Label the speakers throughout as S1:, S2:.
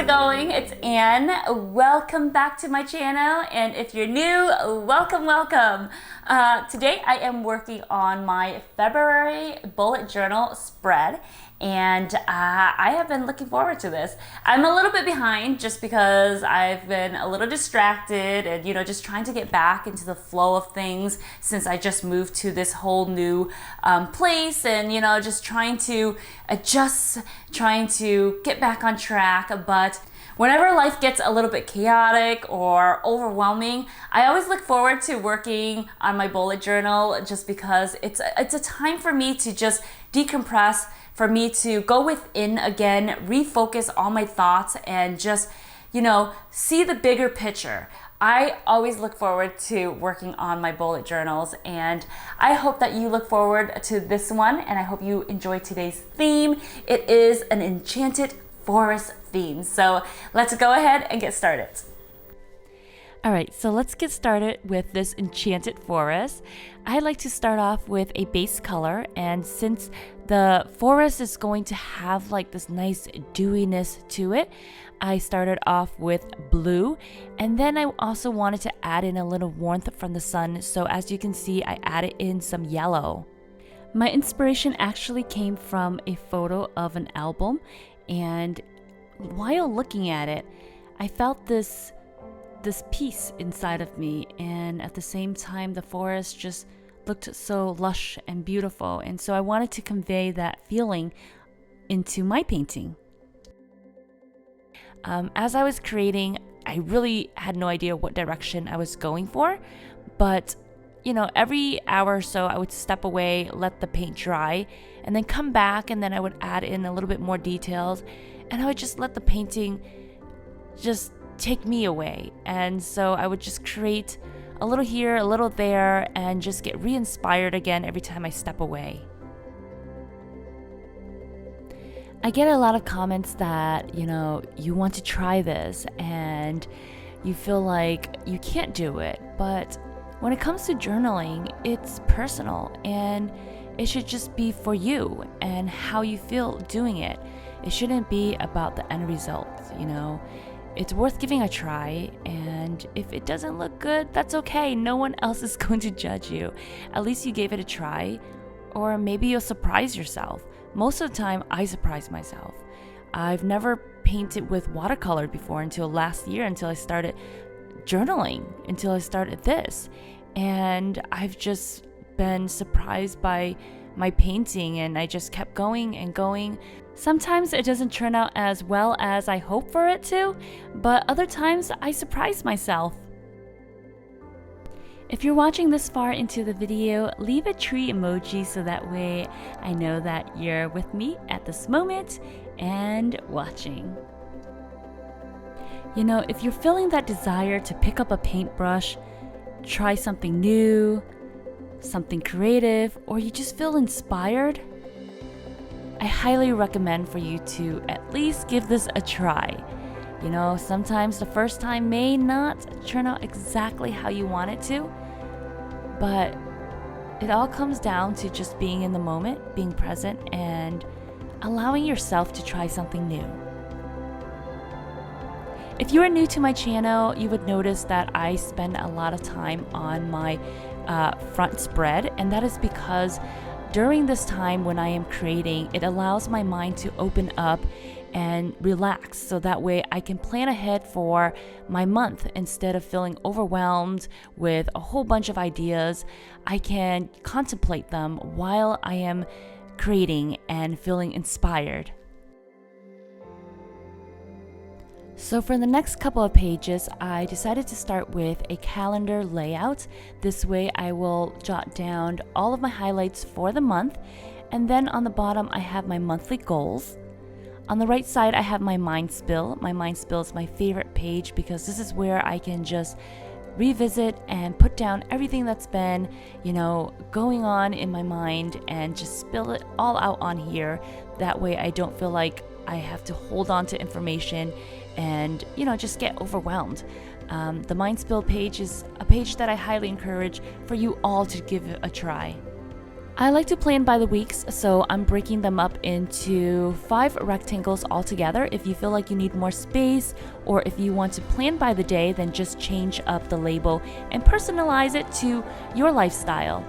S1: it going? It's Anne. Welcome back to my channel, and if you're new, welcome. Today I am working on my February bullet journal spread, and I have been looking forward to this. I'm a little bit behind just because I've been a little distracted and just trying to get back into the flow of things since I just moved to this whole new place, and just trying to adjust, trying to get back on track. But whenever life gets a little bit chaotic or overwhelming, I always look forward to working on my bullet journal just because it's a time for me to just decompress, for me to go within again, refocus all my thoughts, and just, see the bigger picture. I always look forward to working on my bullet journals, and I hope that you look forward to this one, and I hope you enjoy today's theme. It is an Enchanted Forest theme. So let's go ahead and get started. All right, so let's get started with this Enchanted Forest. I like to start off with a base color, and since the forest is going to have like this nice dewiness to it, I started off with blue, and then I also wanted to add in a little warmth from the sun. So as you can see, I added in some yellow. My inspiration actually came from a photo of an album, and while looking at it, I felt this peace inside of me, and at the same time the forest just looked so lush and beautiful, and so I wanted to convey that feeling into my painting. As I was creating, I really had no idea what direction I was going for, but every hour or so I would step away, let the paint dry, and then come back, and then I would add in a little bit more details, and I would just let the painting just take me away. And so I would just create a little here, a little there, and just get re-inspired again every time I step away. I get a lot of comments that, you want to try this and you feel like you can't do it. But when it comes to journaling, it's personal, and it should just be for you and how you feel doing it. It shouldn't be about the end result, It's worth giving a try, and if it doesn't look good, that's okay. No one else is going to judge you. At least you gave it a try, or maybe you'll surprise yourself. Most of the time, I surprise myself. I've never painted with watercolor before until last year, until I started journaling, until I started this. And I've just been surprised by my painting, and I just kept going and going. Sometimes it doesn't turn out as well as I hope for it to, but other times I surprise myself. If you're watching this far into the video, leave a tree emoji so that way I know that you're with me at this moment and watching. If you're feeling that desire to pick up a paintbrush, try something new, something creative, or you just feel inspired, I highly recommend for you to at least give this a try. Sometimes the first time may not turn out exactly how you want it to, but it all comes down to just being in the moment, being present, and allowing yourself to try something new. If you are new to my channel, you would notice that I spend a lot of time on my front spread, and that is because during this time when I am creating, it allows my mind to open up and relax, so that way I can plan ahead for my month. Instead of feeling overwhelmed with a whole bunch of ideas, I can contemplate them while I am creating and feeling inspired. So for the next couple of pages, I decided to start with a calendar layout. This way I will jot down all of my highlights for the month, and then on the bottom I have my monthly goals. On the right side I have my mind spill. My mind spill is my favorite page because this is where I can just revisit and put down everything that's been, going on in my mind, and just spill it all out on here. That way I don't feel like I have to hold on to information and just get overwhelmed. The Mind Spill page is a page that I highly encourage for you all to give a try. I like to plan by the weeks, so I'm breaking them up into 5 rectangles altogether. If you feel like you need more space, or if you want to plan by the day, then just change up the label and personalize it to your lifestyle.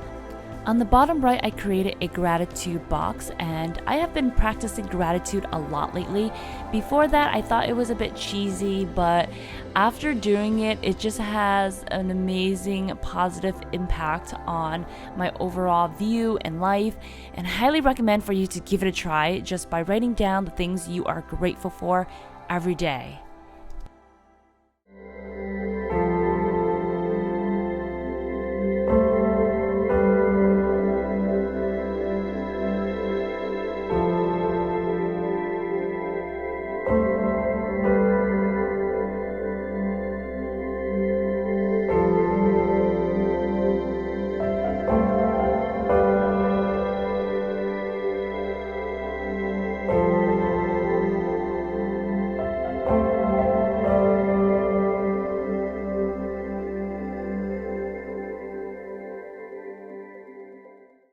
S1: On the bottom right, I created a gratitude box, and I have been practicing gratitude a lot lately. Before that, I thought it was a bit cheesy, but after doing it, it just has an amazing positive impact on my overall view and life, and I highly recommend for you to give it a try just by writing down the things you are grateful for every day.